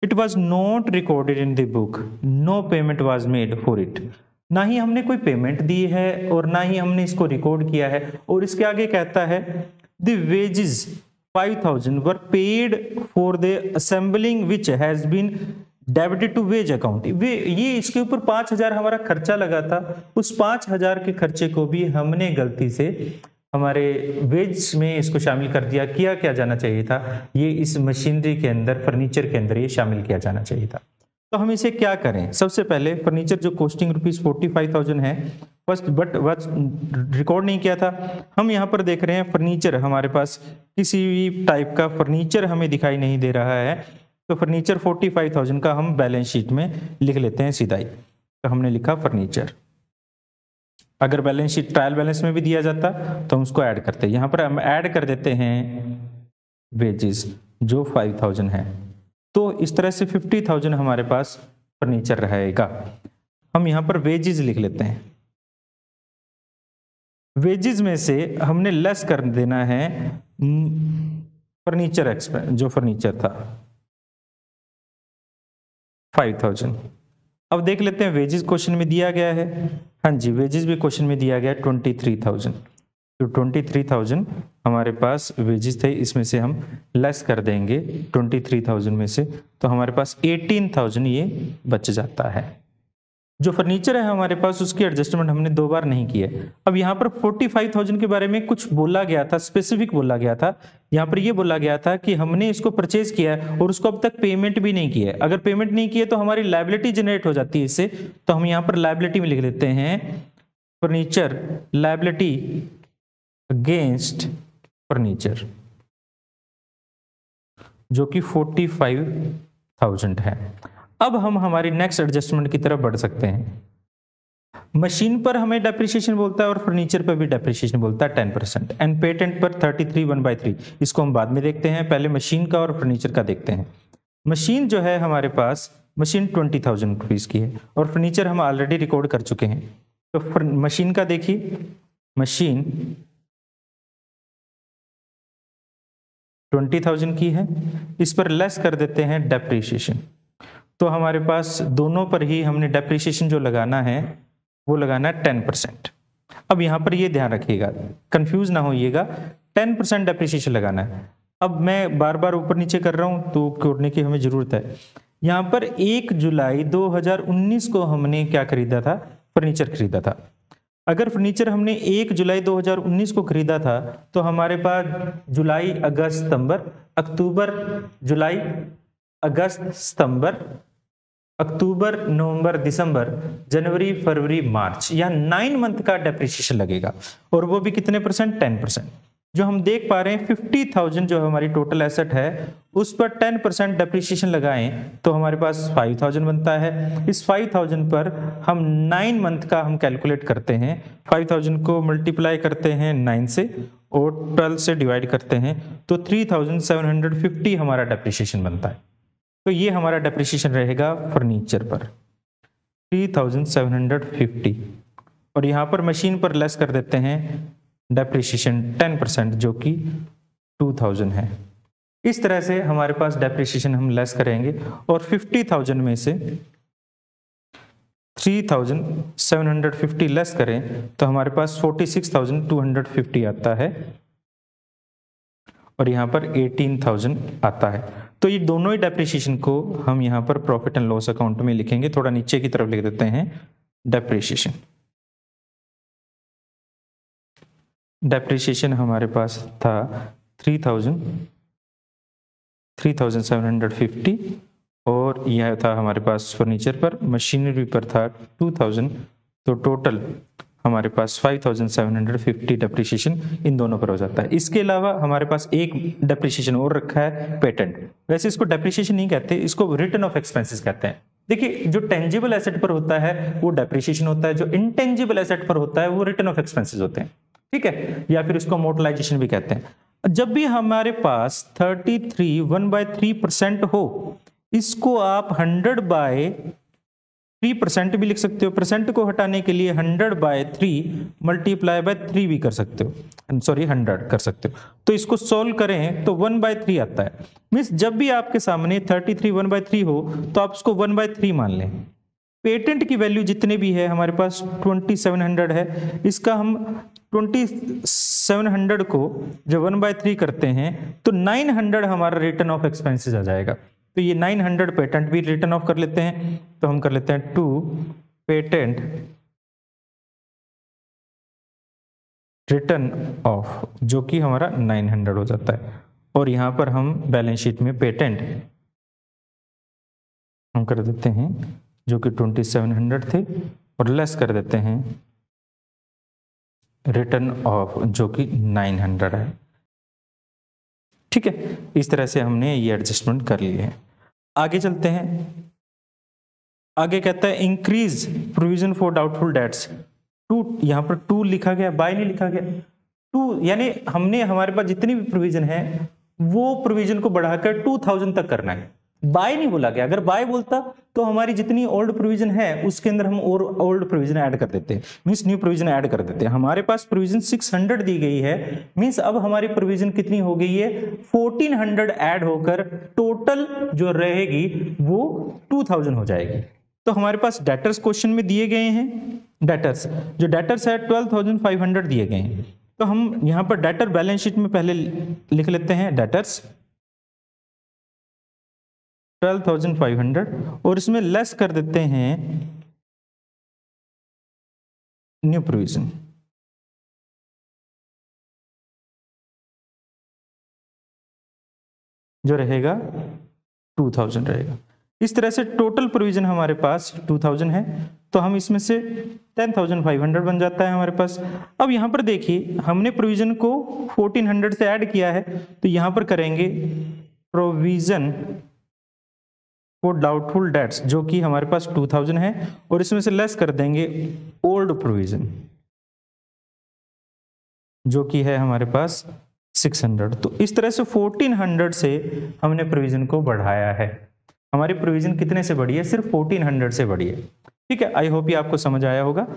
it was not recorded in the book, no payment was made for it. ना ही हमने कोई पेमेंट दी है और ना ही हमने इसको रिकॉर्ड किया है। और इसके आगे कहता है the wages 5,000 were paid for the assembling which has been debited to wage account. ये इसके ऊपर 5,000 हमारा खर्चा लगा था, उस 5,000 के खर्चे को भी हमने गलती से हमारे वेज में इसको शामिल कर दिया। किया क्या जाना चाहिए था, ये इस मशीनरी के अंदर, फर्नीचर के अंदर ये शामिल किया जाना चाहिए था। तो हम इसे क्या करें, सबसे पहले फर्नीचर जो कॉस्टिंग रुपीज 45,000 है फर्स्ट, बट रिकॉर्ड नहीं किया था। हम यहाँ पर देख रहे हैं फर्नीचर, हमारे पास किसी भी टाइप का फर्नीचर हमें दिखाई नहीं दे रहा है। तो फर्नीचर 45,000 का हम बैलेंस शीट में लिख लेते हैं सीधा ही। तो हमने लिखा फर्नीचर। अगर बैलेंस शीट ट्रायल बैलेंस में भी दिया जाता तो हम उसको ऐड करते हैं। यहाँ पर हम ऐड कर देते हैं वेजेस जो 5,000 है। तो इस तरह से 50,000 हमारे पास फर्नीचर रहेगा। हम यहाँ पर वेजेस लिख लेते हैं। वेजेस में से हमने लेस कर देना है फर्नीचर एक्सपेंस, जो फर्नीचर था 5,000। अब देख लेते हैं वेजेस क्वेश्चन में दिया गया है। हाँ जी, वेजेस भी क्वेश्चन में दिया गया 23,000। तो 23,000 हमारे पास वेजेस थे, इसमें से हम लेस कर देंगे 23,000 में से, तो हमारे पास 18,000 ये बच जाता है। जो फर्नीचर है हमारे पास उसकी एडजस्टमेंट हमने 2 बार नहीं की है। अब यहाँ पर 45,000 के बारे में कुछ बोला गया था, स्पेसिफिक बोला गया था। यहाँ पर ये बोला गया था कि हमने इसको परचेज किया है और उसको अब तक पेमेंट भी नहीं किया है। अगर पेमेंट नहीं की है तो हमारी लायबिलिटी जनरेट हो जाती है इससे। तो हम यहाँ पर लायबिलिटी में लिख लेते हैं फर्नीचर लायबिलिटी अगेंस्ट फर्नीचर, जो कि 45,000 है। अब हम हमारी नेक्स्ट एडजस्टमेंट की तरफ बढ़ सकते हैं। मशीन पर हमें डेप्रिसिएशन बोलता है और फर्नीचर पर भी डेप्रिसिएशन बोलता है 10%, एंड पेटेंट पर 33(1/3)। इसको हम बाद में देखते हैं, पहले मशीन का और फर्नीचर का देखते हैं। मशीन जो है हमारे पास, मशीन 20,000 रुपीज की है और फर्नीचर हम ऑलरेडी रिकॉर्ड कर चुके हैं। तो मशीन का देखिए, मशीन 20,000 की है, इस पर लेस कर देते हैं डेप्रिसिएशन। तो हमारे पास दोनों पर ही हमने डेप्रिसिएशन जो लगाना है वो लगाना है 10%। अब यहाँ पर ये ध्यान रखिएगा, कंफ्यूज ना होइएगा, 10% डेप्रिसिएशन लगाना है। अब मैं बार बार ऊपर नीचे कर रहा हूँ तो करने की हमें जरूरत है। यहाँ पर 1 जुलाई 2019 को हमने क्या खरीदा था, फर्नीचर खरीदा था। अगर फर्नीचर हमने 1 जुलाई 2019 को खरीदा था तो हमारे पास जुलाई, अगस्त, सितंबर, अक्टूबर, जुलाई, अगस्त, सितंबर, अक्टूबर, नवंबर, दिसंबर, जनवरी, फरवरी, मार्च, या 9 मंथ का डेप्रिसिएशन लगेगा। और वो भी कितने परसेंट, 10%। जो हम देख पा रहे हैं 50,000 जो हमारी टोटल एसेट है उस पर 10% डेप्रिसिएशन लगाएं तो हमारे पास 5,000 बनता है। इस 5,000 पर हम 9 मंथ का हम कैलकुलेट करते हैं। 5,000 को मल्टीप्लाई करते हैं 9 से और 12 से डिवाइड करते हैं तो 3,750 हमारा डेप्रिसिएशन बनता है। तो ये हमारा डेप्रिसिएशन रहेगा फर्नीचर पर 3,750। और यहाँ पर मशीन पर लेस कर देते हैं डेप्रिसिएशन 10% जो कि 2,000 है। इस तरह से हमारे पास डेप्रिसिएशन हम लेस करेंगे और 50,000 में से 3,750 लेस करें तो हमारे पास 46,250 आता है और यहाँ पर 18,000 आता है। तो ये दोनों ही डेप्रिसिएशन को हम यहाँ पर प्रॉफिट एंड लॉस अकाउंट में लिखेंगे। थोड़ा नीचे की तरफ लिख देते हैं डेप्रिसिएशन। डेप्रिसिएशन हमारे पास था 3,750 और यह था हमारे पास फर्नीचर पर, मशीनरी पर था 2,000। तो टोटल हमारे पास 5750 डेप्रिसिएशन इन दोनों पर हो जाता है। इसके अलावा हमारे पास एक डेप्रिसिएशन और रखा है, पेटेंट। वैसे इसको डेप्रिसिएशन नहीं कहते, इसको रिटर्न ऑफ एक्सपेंसेस कहते हैं। देखिए, जो टेंजिबल एसेट पर होता है वो डेप्रिसिएशन होता है, जो इंटेंजिबल एसेट पर होता है वो रिटर्न ऑफ एक्सपेंसेस होते हैं, ठीक है, या फिर इसको अमोर्टाइजेशन भी कहते हैं। जब भी हमारे पास 33 1/3% हो, इसको आप 100/3% भी लिख सकते हो। परसेंट को हटाने के लिए 100/3 मल्टीप्लाई बाय 3 भी कर सकते हो, सॉरी 100 कर सकते हो। तो इसको सोल्व करें तो 1/3 आता है। मीन्स जब भी आपके सामने 33 1/3 हो तो आप उसको 1/3 मान लें। पेटेंट की वैल्यू जितने भी है हमारे पास 2700 है, इसका हम 2700 को जब 1/3 करते हैं तो 900 हमारा रिटर्न ऑफ एक्सपेंसेस आ जाएगा। तो ये 900 पेटेंट भी रिटर्न ऑफ कर लेते हैं। तो हम कर लेते हैं 2 पेटेंट रिटर्न ऑफ, जो कि हमारा 900 हो जाता है। और यहां पर हम बैलेंस शीट में पेटेंट हम कर देते हैं जो कि 2700 थे, और लेस कर देते हैं रिटर्न ऑफ जो कि 900 है, ठीक है। इस तरह से हमने ये एडजस्टमेंट कर लिए हैं। आगे चलते हैं। आगे कहता है increase provision for doubtful debts. यहां पर 2 लिखा गया, बाय नहीं लिखा गया। 2 यानी हमने हमारे पास जितनी भी प्रोविजन है वो प्रोविजन को बढ़ाकर 2000 तक करना है। बाय नहीं बोला गया। अगर बाय बोलता तो हमारी जितनी ओल्ड प्रोविजन है उसके अंदर हम और ओल्ड प्रोविजन ऐड कर देते हैं, मींस न्यू प्रोविजन ऐड कर देते हैं। हमारे पास प्रोविजन 600 दी गई है, मींस अब हमारी प्रोविजन कितनी हो गई है, 1400 ऐड होकर टोटल जो रहेगी वो 2000 हो जाएगी। तो हमारे पास डेटर्स क्वेश्चन में दिए गए हैं, डेटर्स जो डेटर्स है 12500 दिए गए हैं। तो हम यहां पर डेटर बैलेंस शीट में पहले लिख लेते हैं डेटर्स 12,500 और इसमें लेस कर देते हैं न्यू प्रोविजन, जो रहेगा 2000 रहेगा। इस तरह से टोटल प्रोविजन हमारे पास 2000 है, तो हम इसमें से 10,500 बन जाता है हमारे पास। अब यहां पर देखिए हमने प्रोविजन को 1400 से ऐड किया है, तो यहां पर करेंगे प्रोविजन फॉर डाउटफुल डेट्स जो कि हमारे पास 2000 है, और इसमें से लेस कर देंगे ओल्ड प्रोविजन जो कि है हमारे पास 600। तो इस तरह से 1400 से हमने प्रोविजन को बढ़ाया है। हमारी प्रोविजन कितने से बढ़ी है, सिर्फ 1400 से बढ़ी है, ठीक है। आई होप ये आपको समझ आया होगा।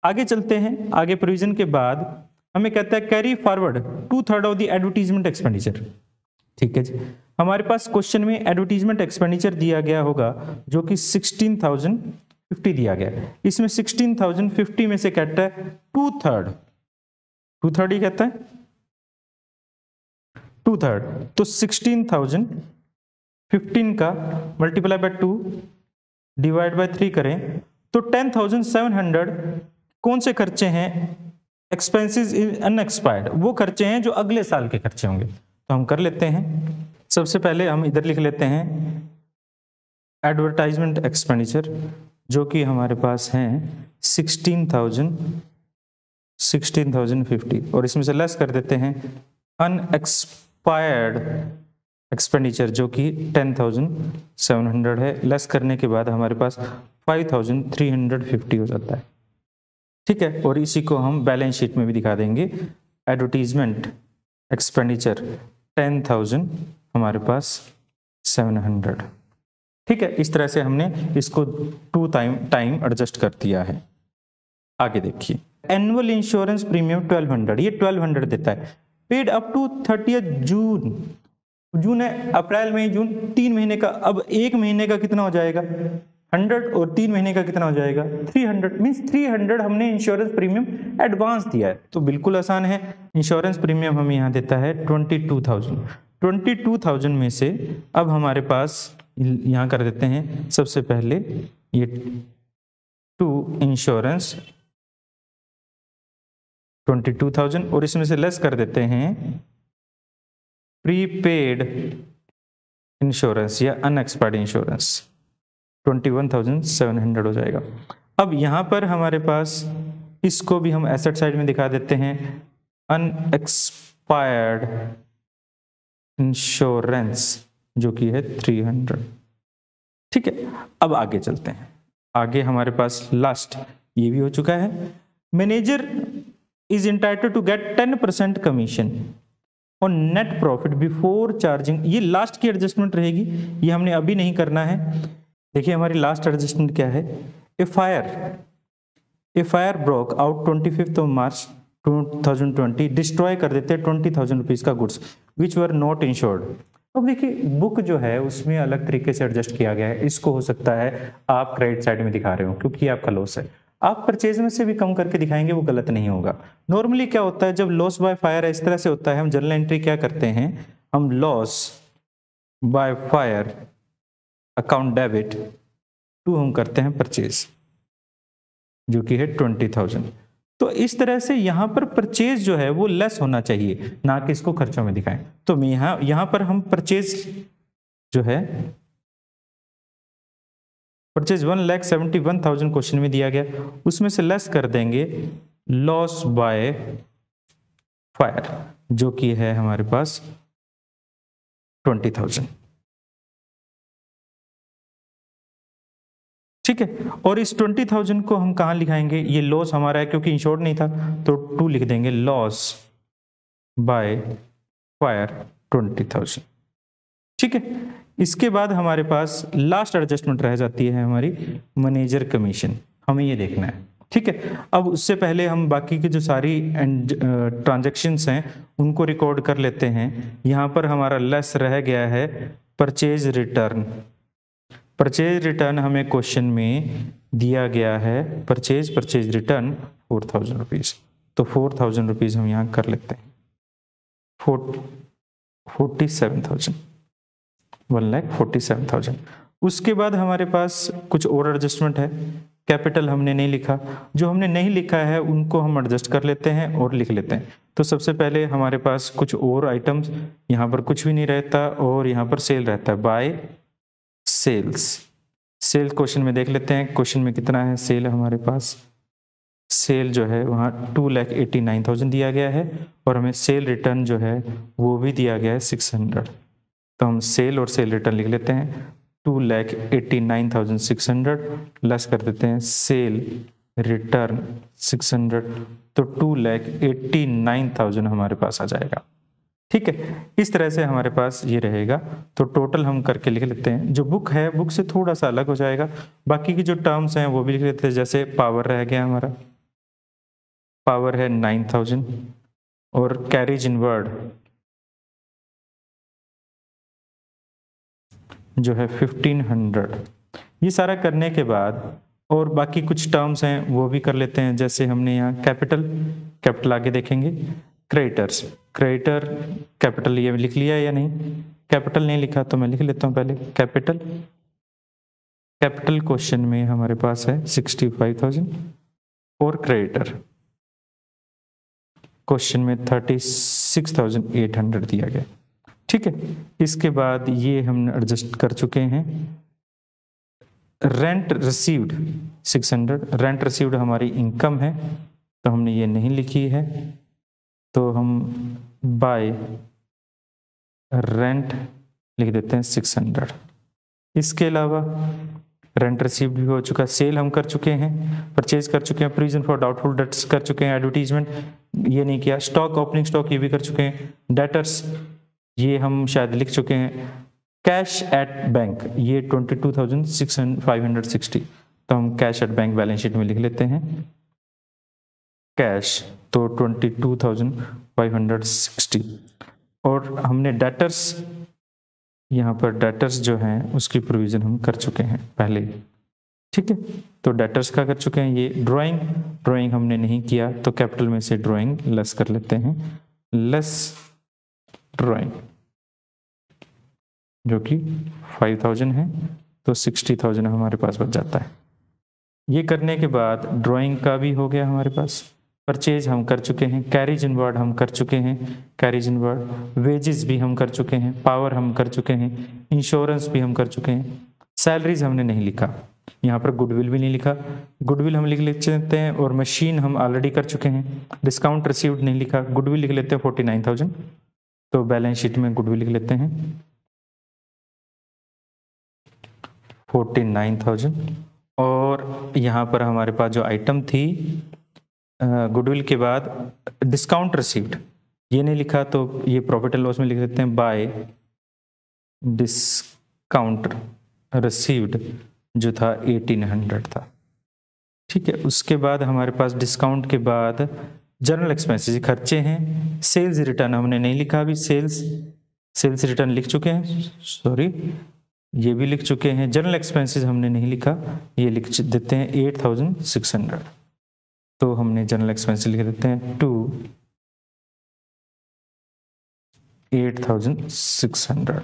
आगे चलते हैं। आगे प्रोविजन के बाद हमें कहता है carry forward 2/3 of the advertisement expenditure, ठीक है जी। हमारे पास क्वेश्चन में एडवर्टीजमेंट एक्सपेंडिचर दिया गया होगा जो कि 16,050 दिया गया है। इसमें 16,050 में से कहता है 2/3 ही कहता है 2/3। तो 16,015 का मल्टीप्लाई बाय 2 डिवाइड बाय 3 करें तो 10,700 कौन से खर्चे हैं, एक्सपेंसेस अनएक्सपायर्ड, वो खर्चे हैं जो अगले साल के खर्चे होंगे। तो हम कर लेते हैं। सबसे पहले हम इधर लिख लेते हैं एडवर्टाइजमेंट एक्सपेंडिचर जो कि हमारे पास हैं 16,050, और इसमें से लेस कर देते हैं अनएक्सपायर्ड एक्सपेंडिचर जो कि 10,700 है। लेस करने के बाद हमारे पास 5,350 हो जाता है, ठीक है। और इसी को हम बैलेंस शीट में भी दिखा देंगे। एडवर्टीजमेंट एक्सपेंडिचर 10,000 हमारे पास 700, ठीक है। इस तरह से हमने इसको 2 टाइम एडजस्ट कर दिया है। आगे देखिए एनुअल इंश्योरेंस प्रीमियम 1200, ये 1200 देता है। पेड अप टू 30 जून है, अप्रैल मई जून 3 महीने का। अब 1 महीने का कितना हो जाएगा 100, और 3 महीने का कितना हो जाएगा 300, मींस 300 हमने इंश्योरेंस प्रीमियम एडवांस दिया है। तो बिल्कुल आसान है। इंश्योरेंस प्रीमियम हमें यहाँ देता है 22,000 में से अब हमारे पास यहाँ कर देते हैं सबसे पहले ये 2 इंश्योरेंस 22,000, और इसमें से लेस कर देते हैं प्रीपेड इंश्योरेंस या अनएक्सपायर्ड इंश्योरेंस 21,700 हो जाएगा। अब यहां पर हमारे पास इसको भी हम एसेट साइड में दिखा देते हैं, अनएक्सपायर्ड इंश्योरेंस जो कि है 300। ठीक है, अब आगे चलते हैं। आगे हमारे पास लास्ट ये भी हो चुका है, manager is entitled to get 10% commission और नेट प्रॉफिट बिफोर चार्जिंग। ये लास्ट की एडजस्टमेंट रहेगी, ये हमने अभी नहीं करना है। देखिए हमारी लास्ट एडजस्टमेंट क्या है, ए फायर ब्रोक आउट 25 मार्च 2020, डिस्ट्रॉय कर देते हैं 20,000 रुपीज का goods which were not insured. अब देखिए बुक जो है उसमें अलग तरीके से एडजस्ट किया गया है, इसको हो सकता है आप क्रेडिट साइड में दिखा रहे हो क्योंकि आपका लॉस है, आप परचेज में से भी कम करके दिखाएंगे, वो गलत नहीं होगा। नॉर्मली क्या होता है जब लॉस बाय फायर इस तरह से होता है, हम जर्नल एंट्री क्या करते हैं, हम loss by fire account debit to हम करते हैं परचेज जो कि है 20,000। तो इस तरह से यहां पर परचेज जो है वो लेस होना चाहिए, ना कि इसको खर्चों में दिखाएं। तो यहां पर हम परचेज जो है, परचेज 1,71,000 क्वेश्चन में दिया गया, उसमें से लेस कर देंगे लॉस बाय फायर जो कि है हमारे पास 20,000। ठीक है, और इस 20,000 को हम कहां लिखाएंगे, ये लॉस हमारा है क्योंकि इंश्योर्ड नहीं था, तो 2 लिख देंगे लॉस बाय फायर 20,000। ठीक है, इसके बाद हमारे पास लास्ट एडजस्टमेंट रह जाती है हमारी मैनेजर कमीशन, हमें ये देखना है। ठीक है, अब उससे पहले हम बाकी की जो सारी ट्रांजैक्शंस हैं उनको रिकॉर्ड कर लेते हैं। यहां पर हमारा लेस रह गया है परचेज रिटर्न। परचेज रिटर्न हमें क्वेश्चन में दिया गया है, परचेज रिटर्न 4,000 रुपीज, तो 4,000 रुपीज हम यहाँ कर लेते हैं, 47,000, 1,47,000। उसके बाद हमारे पास कुछ और एडजस्टमेंट है, कैपिटल हमने नहीं लिखा, जो हमने नहीं लिखा है उनको हम एडजस्ट कर लेते हैं और लिख लेते हैं। तो सबसे पहले हमारे पास कुछ और आइटम्स, यहाँ पर कुछ भी नहीं रहता और यहाँ पर सेल रहता है, बाय सेल्स। सेल क्वेश्चन में देख लेते हैं, क्वेश्चन में कितना है सेल हमारे पास, सेल जो है वहाँ 2,89,000 दिया गया है और हमें सेल रिटर्न जो है वो भी दिया गया है 600। तो हम सेल और सेल रिटर्न लिख लेते हैं, 2,89,600 लेस कर देते हैं सेल रिटर्न 600, तो 2,89,000 हमारे पास आ जाएगा। ठीक है, इस तरह से हमारे पास ये रहेगा। तो टोटल हम करके लिख लेते हैं, जो बुक है बुक से थोड़ा सा अलग हो जाएगा, बाकी की जो टर्म्स हैं वो भी लिख लेते हैं। जैसे पावर रह गया हमारा, पावर है 9,000 और कैरेज इनवर्ड जो है 1,500। ये सारा करने के बाद और बाकी कुछ टर्म्स हैं वो भी कर लेते हैं। जैसे हमने यहाँ कैपिटल आगे देखेंगे, क्रेडिटर कैपिटल ये लिख लिया या नहीं, कैपिटल नहीं लिखा तो मैं लिख लेता हूँ पहले कैपिटल क्वेश्चन में हमारे पास है 65,000 और क्रेडिटर क्वेश्चन में 36,800 दिया गया। ठीक है, इसके बाद ये हम एडजस्ट कर चुके हैं। रेंट रिसीव्ड 600, रेंट रिसीव्ड हमारी इनकम है तो हमने ये नहीं लिखी है, तो हम बाय रेंट लिख देते हैं 600। इसके अलावा रेंट रिसीव्ड भी हो चुका, सेल हम कर चुके हैं, परचेज कर चुके हैं, प्रोविजन फॉर डाउटफुल डेट्स कर चुके हैं, एडवर्टीजमेंट ये नहीं किया, स्टॉक ओपनिंग स्टॉक ये भी कर चुके हैं, डेटर्स ये हम शायद लिख चुके हैं, कैश एट बैंक ये 22,560, तो हम cash at bank balance sheet में लिख लेते हैं कैश, तो 22,560। और हमने डेटर्स, यहाँ पर डेटर्स जो हैं उसकी प्रोविजन हम कर चुके हैं पहले। ठीक है, तो डेटर्स का कर चुके हैं। ये ड्राइंग हमने नहीं किया तो कैपिटल में से ड्राइंग लेस कर लेते हैं, लेस ड्राइंग जो कि 5,000 है, तो 60,000 हमारे पास बच जाता है। ये करने के बाद ड्राइंग का भी हो गया हमारे पास, परचेज हम कर चुके हैं, कैरेज इनवर्ड हम कर चुके हैं, कैरेज इनवर्ड, वेजेस भी हम कर चुके हैं, पावर हम कर चुके हैं, इंश्योरेंस भी हम कर चुके हैं, सैलरीज हमने नहीं लिखा। यहाँ पर गुडविल भी नहीं लिखा, गुडविल हम लिख लेते हैं, और मशीन हम ऑलरेडी कर चुके हैं। डिस्काउंट रिसीव्ड नहीं लिखा, गुडविल लिख लेते हैं 49,000, तो बैलेंस शीट में गुडविल लिख लेते हैं 49,000। और यहाँ पर हमारे पास जो आइटम थी गुडविल के बाद डिस्काउंट रिसीव्ड ये नहीं लिखा, तो ये प्रॉफिट एंड लॉस में लिख देते हैं बाय डिस्काउंट रिसीव्ड जो था 1800 था। ठीक है, उसके बाद हमारे पास डिस्काउंट के बाद जनरल एक्सपेंसेस खर्चे हैं। सेल्स रिटर्न हमने नहीं लिखा अभी, सेल्स रिटर्न लिख चुके हैं, सॉरी ये भी लिख चुके हैं। जनरल एक्सपेंसेस हमने नहीं लिखा, ये लिख देते हैं 8,600, तो हमने जनरल एक्सपेंसेस लिख देते हैं 8,600।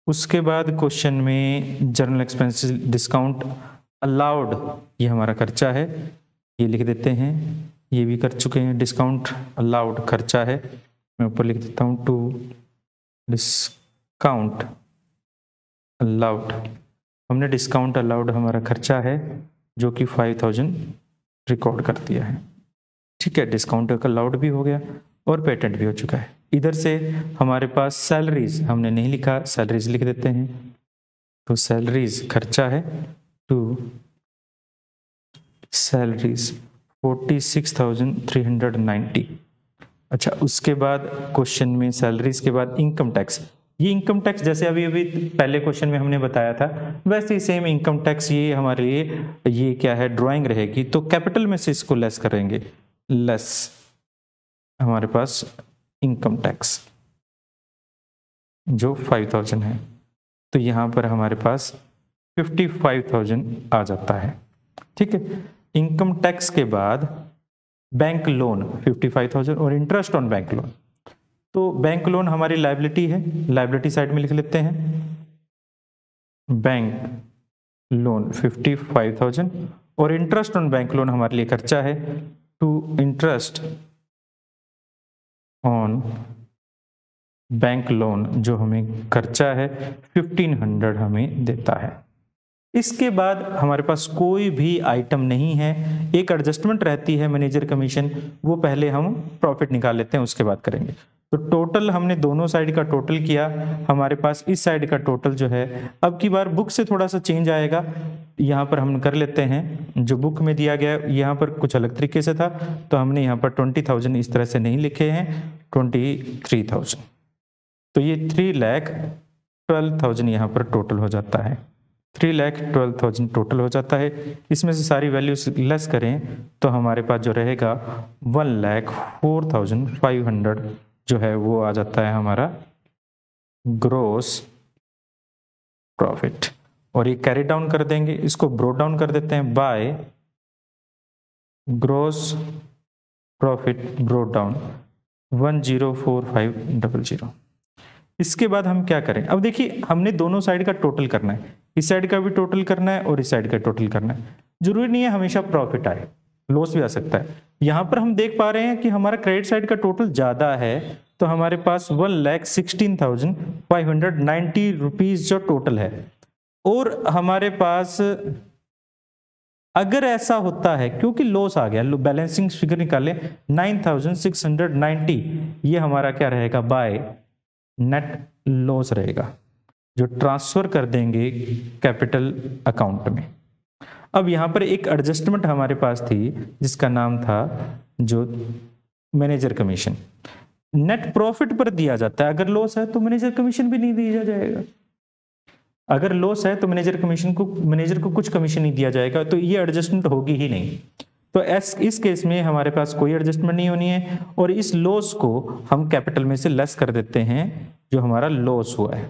उसके बाद क्वेश्चन में जनरल एक्सपेंसेस डिस्काउंट अलाउड ये हमारा खर्चा है, ये लिख देते हैं, ये भी कर चुके हैं। डिस्काउंट अलाउड खर्चा है, मैं ऊपर लिख देता हूँ टू डिस्काउंट अलाउड। हमने डिस्काउंट अलाउड हमारा खर्चा है जो कि 5,000 रिकॉर्ड कर दिया है। ठीक है, डिस्काउंट अलाउड भी हो गया और पेटेंट भी हो चुका है। इधर से हमारे पास सैलरीज हमने नहीं लिखा, सैलरीज लिख देते हैं, तो सैलरीज खर्चा है टू सैलरीज 46,390। अच्छा, उसके बाद क्वेश्चन में सैलरीज के बाद इनकम टैक्स, ये इनकम टैक्स जैसे अभी पहले क्वेश्चन में हमने बताया था वैसे ही सेम इनकम टैक्स ये हमारे लिए ये क्या है ड्राइंग रहेगी, तो कैपिटल में से इसको लेस करेंगे, लेस हमारे पास इनकम टैक्स जो 5,000 है, तो यहाँ पर हमारे पास 55,000 आ जाता है। ठीक है, इनकम टैक्स के बाद बैंक लोन 55,000 और इंटरेस्ट ऑन बैंक लोन, तो बैंक लोन हमारी लायबिलिटी है, लायबिलिटी साइड में लिख लेते हैं बैंक लोन 55,000 और इंटरेस्ट ऑन बैंक लोन हमारे लिए खर्चा है to interest on bank loan जो हमें खर्चा है 1,500 हमें देता है। इसके बाद हमारे पास कोई भी आइटम नहीं है, एक एडजस्टमेंट रहती है मैनेजर कमीशन, वो पहले हम प्रॉफिट निकाल लेते हैं उसके बाद करेंगे। तो टोटल हमने दोनों साइड का टोटल किया, हमारे पास इस साइड का टोटल जो है अब की बार बुक से थोड़ा सा चेंज आएगा, यहाँ पर हम कर लेते हैं जो बुक में दिया गया यहाँ पर कुछ अलग तरीके से था, तो हमने यहाँ पर 20,000 इस तरह से नहीं लिखे हैं, 23,000, तो ये 3,12,000 यहाँ पर टोटल हो जाता है, 3,12,000 टोटल हो जाता है। इसमें से सारी वैल्यूज लेस करें तो हमारे पास जो रहेगा 1,04,500 जो है वो आ जाता है हमारा ग्रोस प्रॉफिट। और ये कैरी डाउन कर देंगे, इसको ब्रोट डाउन कर देते हैं by gross profit brought down 1,04,500। इसके बाद हम क्या करें, अब देखिए हमने दोनों साइड का टोटल करना है, इस साइड का भी टोटल करना है और इस साइड का टोटल करना है। जरूरी नहीं है हमेशा प्रॉफिट आए, लॉस भी आ सकता है। यहाँ पर हम देख पा रहे हैं कि हमारा क्रेडिट साइड का टोटल ज्यादा है, तो हमारे पास 1,16,590 रुपीज जो टोटल है, और हमारे पास अगर ऐसा होता है क्योंकि लॉस आ गया, बैलेंसिंग फिगर निकाले 9,690, ये हमारा क्या रहेगा बाय नेट लॉस रहेगा जो ट्रांसफर कर देंगे कैपिटल अकाउंट में। अब यहाँ पर एक एडजस्टमेंट हमारे पास थी जिसका नाम था जो मैनेजर कमीशन, नेट प्रॉफिट पर दिया जाता है, अगर लॉस है तो मैनेजर कमीशन भी नहीं दिया जाएगा, अगर लॉस है तो मैनेजर को कुछ कमीशन नहीं दिया जाएगा, तो ये एडजस्टमेंट होगी ही नहीं। तो इस केस में हमारे पास कोई एडजस्टमेंट नहीं होनी है, और इस लॉस को हम कैपिटल में से लेस कर देते हैं जो हमारा लॉस हुआ है।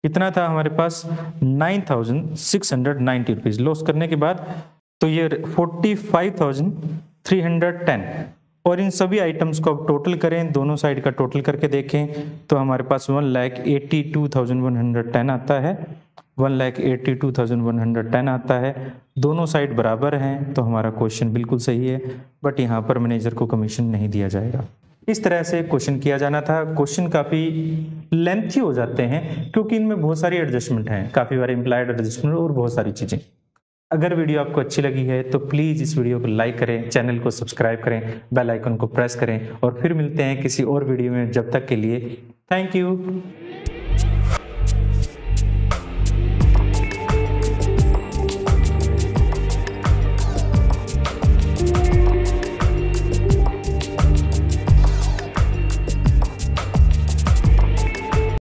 कितना था हमारे पास 9,690 रुपीज लॉस करने के बाद, तो ये 45,310, और इन सभी आइटम्स को अब टोटल करें, दोनों साइड का टोटल करके देखें तो हमारे पास 1,82,110 आता है, 1,82,110 आता है। दोनों साइड बराबर हैं तो हमारा क्वेश्चन बिल्कुल सही है, बट यहाँ पर मैनेजर को कमीशन नहीं दिया जाएगा। इस तरह से क्वेश्चन किया जाना था। क्वेश्चन काफी लेंथी हो जाते हैं क्योंकि इनमें बहुत सारी एडजस्टमेंट हैं, काफी बार इम्प्लाइड एडजस्टमेंट और बहुत सारी चीजें। अगर वीडियो आपको अच्छी लगी है तो प्लीज़ इस वीडियो को लाइक करें, चैनल को सब्सक्राइब करें, बेल आइकन को प्रेस करें और फिर मिलते हैं किसी और वीडियो में। जब तक के लिए थैंक यू।